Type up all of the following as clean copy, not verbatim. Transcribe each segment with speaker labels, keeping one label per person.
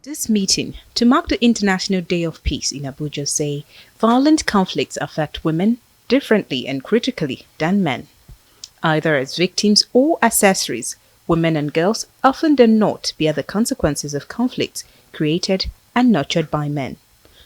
Speaker 1: This meeting, to mark the International Day of Peace in Abuja, say violent conflicts affect women differently and critically than men. Either as victims or accessories, women and girls often do not bear the consequences of conflicts created and nurtured by men.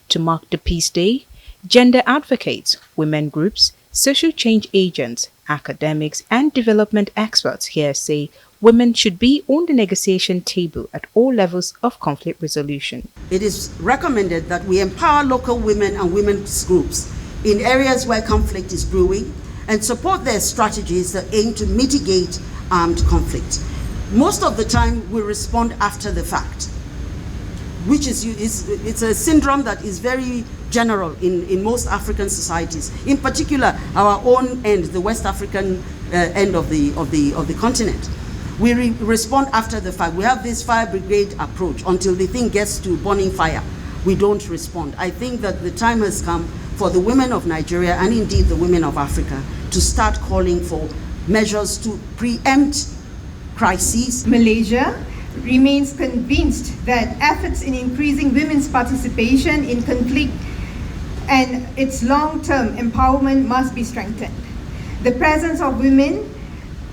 Speaker 1: To mark the Peace Day, gender advocates, women groups, social change agents, academics, and development experts here say women should be on the negotiation table at all levels of conflict resolution.
Speaker 2: It is recommended that we empower local women and women's groups in areas where conflict is brewing and support their strategies that aim to mitigate armed conflict. Most of the time, we respond after the fact, which is it's a syndrome that is very general in most African societies, in particular our own end, the West African end of the continent. We respond after the fact. We have this fire brigade approach until the thing gets to burning fire. We don't respond. I think that the time has come for the women of Nigeria and indeed the women of Africa to start calling for measures to preempt crises.
Speaker 3: Malaysia remains convinced that efforts in increasing women's participation in conflict and its long-term empowerment must be strengthened. The presence of women,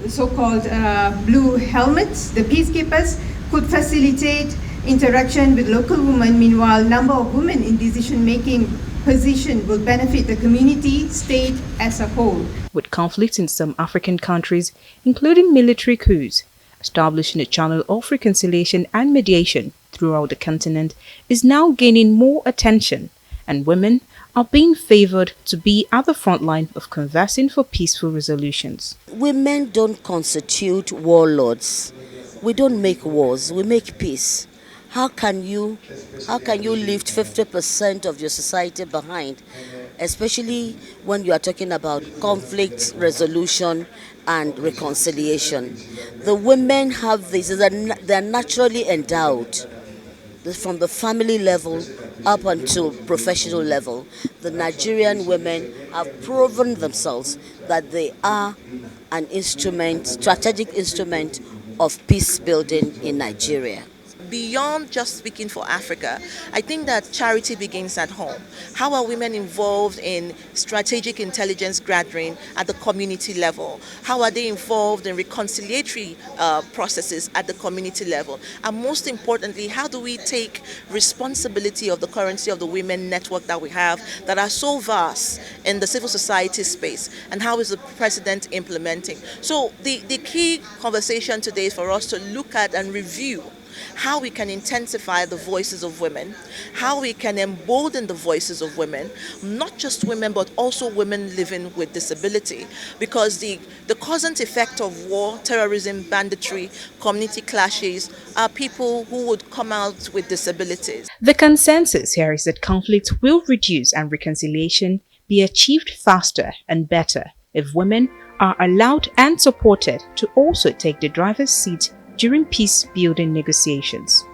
Speaker 3: the so-called blue helmets, the peacekeepers, could facilitate interaction with local women. Meanwhile, number of women in decision-making position will benefit the community, state as a whole.
Speaker 1: With conflicts in some African countries, including military coups, establishing a channel of reconciliation and mediation throughout the continent is now gaining more attention, and women are being favored to be at the front line of conversing for peaceful resolutions.
Speaker 4: Women don't constitute warlords. We don't make wars, we make peace. How can you lift 50% of your society behind, especially when you are talking about conflict resolution and reconciliation? The women have this, they're naturally endowed from the family level up until professional level. The Nigerian women have proven themselves that they are an instrument, strategic instrument of peace building in Nigeria.
Speaker 5: Beyond just speaking for Africa, I think that charity begins at home. How are women involved in strategic intelligence gathering at the community level? How are they involved in reconciliatory processes at the community level? And most importantly, how do we take responsibility of the currency of the women network that we have that are so vast in the civil society space? And how is the president implementing? So the key conversation today is for us to look at and review how we can intensify the voices of women, how we can embolden the voices of women, not just women, but also women living with disability, because the causant effect of war, terrorism, banditry, community clashes are people who would come out with disabilities.
Speaker 1: The consensus here is that conflict will reduce and reconciliation be achieved faster and better if women are allowed and supported to also take the driver's seat during peace-building negotiations.